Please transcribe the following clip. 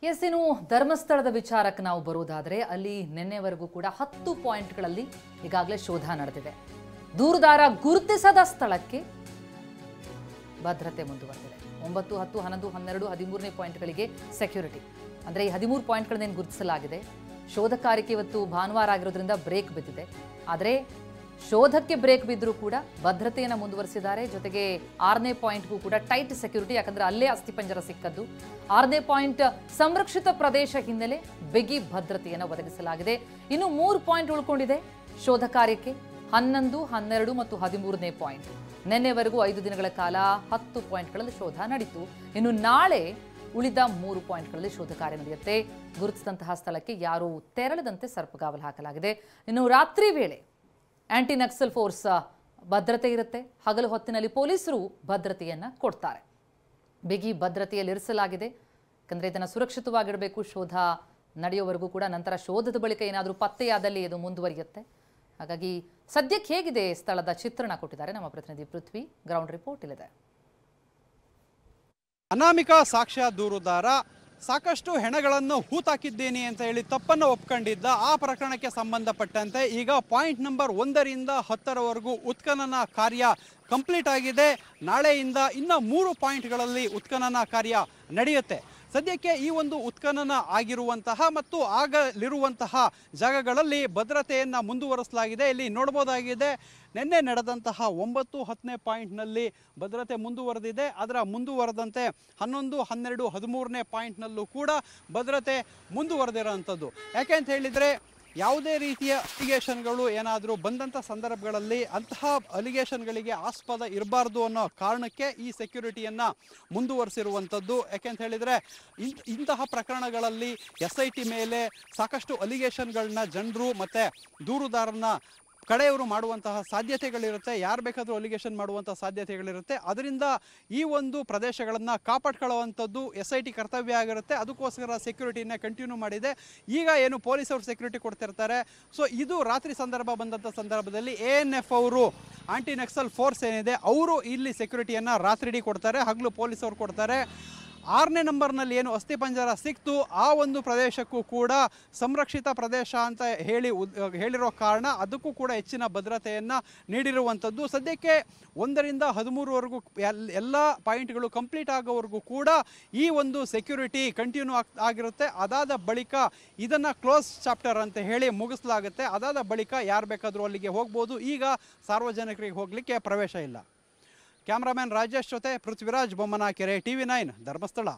S, ಇನ್ನು ಧರ್ಮಸ್ಥಳದ ವಿಚಾರಕ್ಕೆ ನಾವು ಬರುವುದಾದರೆ ಅಲ್ಲಿ ನಿನ್ನೆವರೆಗೂ ಕೂಡ 10 ಪಾಯಿಂಟ್ಗಳಲ್ಲಿ ಈಗಾಗಲೇ ಶೋಧ ನಡೆದಿದೆ. ದೂರುದಾರ ಗುರುತಿಸದ ಸ್ಥಳಕ್ಕೆ ಭದ್ರತೆ ಮುಂದುವರೆದಿದೆ. 9, 10, 11, 12, 13ನೇ ಪಾಯಿಂಟ್ಗಳಿಗೆ ಸೆಕ್ಯೂರಿಟಿ ಅಂದರೆ ಈ 13 ಪಾಯಿಂಟ್ಗಳನ್ನೇನು ಗುರುತಿಸಲಾಗಿದೆ. ಶೋಧ ಕಾರ್ಯಕ್ಕೆ ಇವತ್ತು ಭಾನುವಾರ ಆಗಿರೋದ್ರಿಂದ ಬ್ರೇಕ್ ಬಿದ್ದಿದೆ. ಆದರೆ ಶೋಧಕ್ಕೆ ಬ್ರೇಕ್ ಬಿದ್ದರೂ ಕೂಡ ಭದ್ರತೆಯನ್ನು ಮುಂದುವರಿಸಿದ್ದಾರೆ. ಜೊತೆಗೆ 6ನೇ ಪಾಯಿಂಟ್ಗೂ ಕೂಡ ಟೈಟ್ ಸೆಕ್ಯೂರಿಟಿ, ಯಾಕಂದ್ರೆ ಅಲ್ಲೇ ಅಸ್ಥಿಪಂಜರ ಸಿಕ್ಕದ್ದು. 6ನೇ ಪಾಯಿಂಟ್ ಸಂರಕ್ಷಿತ ಪ್ರದೇಶ ಹಿನ್ನೆಲೆ ಬಿಗಿ ಭದ್ರತೆಯನ್ನು ಒದಗಿಸಲಾಗಿದೆ. ಇನ್ನು 3 ಪಾಯಿಂಟ್ ಉಳ್ಕೊಂಡಿದೆ ಶೋಧ ಕಾರ್ಯಕ್ಕೆ. 11, 12 ಮತ್ತು 13ನೇ ಪಾಯಿಂಟ್. ನಿನ್ನೆವರೆಗೂ 5 ದಿನಗಳ ಕಾಲ 10 ಪಾಯಿಂಟ್ಗಳಲ್ಲಿ ಶೋಧ ನಡೀತು. ಇನ್ನು ನಾಳೆ ಉಳಿದ 3 ಪಾಯಿಂಟ್ಗಳಲ್ಲಿ ಶೋಧ ಕಾರ್ಯ ನಡೆಯುತ್ತೆ. ಗುರುತಿಸಿದಂತಹ ಸ್ಥಳಕ್ಕೆ ಯಾರೂ ತೆರಳದಂತೆ ಸರ್ಪಗಾವಲು ಹಾಕಲಾಗಿದೆ. ಇನ್ನು ರಾತ್ರಿ ವೇಳೆ ಆಂಟಿ ನಕ್ಸಲ್ ಫೋರ್ಸ್ ಭದ್ರತೆ ಇರುತ್ತೆ. ಹಗಲು ಹೊತ್ತಿನಲ್ಲಿ ಪೊಲೀಸರು ಭದ್ರತೆಯನ್ನು ಕೊಡ್ತಾರೆ. ಬಿಗಿ ಭದ್ರತೆಯಲ್ಲಿ ಇರಿಸಲಾಗಿದೆ. ಯಾಕಂದರೆ ಇದನ್ನು ಸುರಕ್ಷಿತವಾಗಿಡಬೇಕು ಶೋಧ ನಡೆಯುವವರೆಗೂ ಕೂಡ. ನಂತರ ಶೋಧದ ಬಳಿಕ ಏನಾದರೂ ಪತ್ತೆಯಾದಲ್ಲಿ ಇದು ಮುಂದುವರಿಯುತ್ತೆ. ಹಾಗಾಗಿ ಸದ್ಯಕ್ಕೆ ಹೇಗಿದೆ ಸ್ಥಳದ ಚಿತ್ರಣ ಕೊಟ್ಟಿದ್ದಾರೆ ನಮ್ಮ ಪ್ರತಿನಿಧಿ ಪೃಥ್ವಿ. ಗ್ರೌಂಡ್ ರಿಪೋರ್ಟ್ ಇಲ್ಲಿದೆ. ಅನಾಮಿಕ ಸಾಕ್ಷ್ಯ ದೂರುದಾರ ಸಾಕಷ್ಟು ಹೆಣಗಳನ್ನು ಹೂತಾಕಿದ್ದೇನೆ ಅಂತ ಹೇಳಿ ತಪ್ಪನ್ನು ಒಪ್ಕೊಂಡಿದ್ದ ಆ ಪ್ರಕರಣಕ್ಕೆ ಸಂಬಂಧಪಟ್ಟಂತೆ ಈಗ ಪಾಯಿಂಟ್ ನಂಬರ್ 1ರಿಂದ 10ರವರೆಗೂ ಉತ್ಖನನ ಕಾರ್ಯ ಕಂಪ್ಲೀಟ್ ಆಗಿದೆ. ನಾಳೆಯಿಂದ ಇನ್ನು 3 ಪಾಯಿಂಟ್ಗಳಲ್ಲಿ ಉತ್ಖನನ ಕಾರ್ಯ ನಡೆಯುತ್ತೆ. ಸದ್ಯಕ್ಕೆ ಈ ಒಂದು ಉತ್ಖನನ ಆಗಿರುವಂತಹ ಮತ್ತು ಆಗಲಿರುವಂತಹ ಜಾಗಗಳಲ್ಲಿ ಭದ್ರತೆಯನ್ನು ಮುಂದುವರಿಸಲಾಗಿದೆ. ಇಲ್ಲಿ ನೋಡ್ಬೋದಾಗಿದೆ, ನಿನ್ನೆ ನಡೆದಂತಹ 9, 10ನೇ ಪಾಯಿಂಟ್ನಲ್ಲಿ ಭದ್ರತೆ ಮುಂದುವರೆದಿದೆ. ಅದರ ಮುಂದುವರೆದಂತೆ 11, 12, 13ನೇ ಪಾಯಿಂಟ್ನಲ್ಲೂ ಕೂಡ ಭದ್ರತೆ ಮುಂದುವರೆದಿರೋವಂಥದ್ದು. ಯಾಕೆ ಅಂತ ಹೇಳಿದರೆ ಯಾವುದೇ ರೀತಿಯ ಅಲಿಗೇಷನ್ಗಳು ಏನಾದರೂ ಬಂದಂಥ ಸಂದರ್ಭಗಳಲ್ಲಿ ಅಂತಹ ಅಲಿಗೇಷನ್ಗಳಿಗೆ ಆಸ್ಪದ ಇರಬಾರ್ದು ಅನ್ನೋ ಕಾರಣಕ್ಕೆ ಈ ಸೆಕ್ಯೂರಿಟಿಯನ್ನು ಮುಂದುವರಿಸಿರುವಂಥದ್ದು. ಯಾಕೆಂತ ಹೇಳಿದರೆ ಇಂತಹ ಪ್ರಕರಣಗಳಲ್ಲಿ SIT ಮೇಲೆ ಸಾಕಷ್ಟು ಅಲಿಗೇಷನ್ಗಳನ್ನ ಜನರು ಮತ್ತು ದೂರುದಾರನ ಕಡೆಯವರು ಮಾಡುವಂತಹ ಸಾಧ್ಯತೆಗಳಿರುತ್ತೆ. ಯಾರು ಬೇಕಾದರೂ ಅಲಿಗೇಷನ್ ಮಾಡುವಂಥ ಸಾಧ್ಯತೆಗಳಿರುತ್ತೆ. ಅದರಿಂದ ಈ ಒಂದು ಪ್ರದೇಶಗಳನ್ನು ಕಾಪಾಡ್ಕೊಳ್ಳುವಂಥದ್ದು SIT ಕರ್ತವ್ಯ ಆಗಿರುತ್ತೆ. ಅದಕ್ಕೋಸ್ಕರ ಸೆಕ್ಯೂರಿಟಿನ ಕಂಟಿನ್ಯೂ ಮಾಡಿದೆ. ಈಗ ಏನು ಪೊಲೀಸವರು ಸೆಕ್ಯೂರಿಟಿ ಕೊಡ್ತಿರ್ತಾರೆ. ಸೊ ಇದು ರಾತ್ರಿ ಸಂದರ್ಭ ಬಂದಂಥ ಸಂದರ್ಭದಲ್ಲಿ ANF ಅವರು ಆಂಟಿ ನಕ್ಸಲ್ ಫೋರ್ಸ್ ಏನಿದೆ ಅವರು ಇಲ್ಲಿ ಸೆಕ್ಯೂರಿಟಿಯನ್ನು ರಾತ್ರಿಡೀ ಕೊಡ್ತಾರೆ, ಹಗಲು ಪೊಲೀಸವರು ಕೊಡ್ತಾರೆ. 6ನೇ ನಂಬರ್ನಲ್ಲಿ ಏನು ಅಸ್ಥಿಪಂಜರ ಸಿಕ್ತು ಆ ಒಂದು ಪ್ರದೇಶಕ್ಕೂ ಕೂಡ ಸಂರಕ್ಷಿತ ಪ್ರದೇಶ ಅಂತ ಹೇಳಿರೋ ಕಾರಣ ಅದಕ್ಕೂ ಕೂಡ ಹೆಚ್ಚಿನ ಭದ್ರತೆಯನ್ನು ನೀಡಿರುವಂಥದ್ದು. ಸದ್ಯಕ್ಕೆ 1ರಿಂದ 13ವರೆಗೂ ಎಲ್ಲ ಪಾಯಿಂಟ್ಗಳು ಕಂಪ್ಲೀಟ್ ಆಗೋವರೆಗೂ ಕೂಡ ಈ ಒಂದು ಸೆಕ್ಯೂರಿಟಿ ಕಂಟಿನ್ಯೂ ಆಗಿರುತ್ತೆ. ಅದಾದ ಬಳಿಕ ಇದನ್ನು ಕ್ಲೋಸ್ ಚಾಪ್ಟರ್ ಅಂತ ಹೇಳಿ ಮುಗಿಸಲಾಗುತ್ತೆ. ಅದಾದ ಬಳಿಕ ಯಾರು ಬೇಕಾದರೂ ಅಲ್ಲಿಗೆ ಹೋಗ್ಬೋದು. ಈಗ ಸಾರ್ವಜನಿಕರಿಗೆ ಹೋಗಲಿಕ್ಕೆ ಪ್ರವೇಶ ಇಲ್ಲ. ಕ್ಯಾಮ್ರಾಮನ್ ರಾಜೇಶ್ ಜೊತೆ ಪೃಥ್ವಿರಾಜ್ ಬೊಮ್ಮನಕೆರೆ, TV9 ಧರ್ಮಸ್ಥಳ.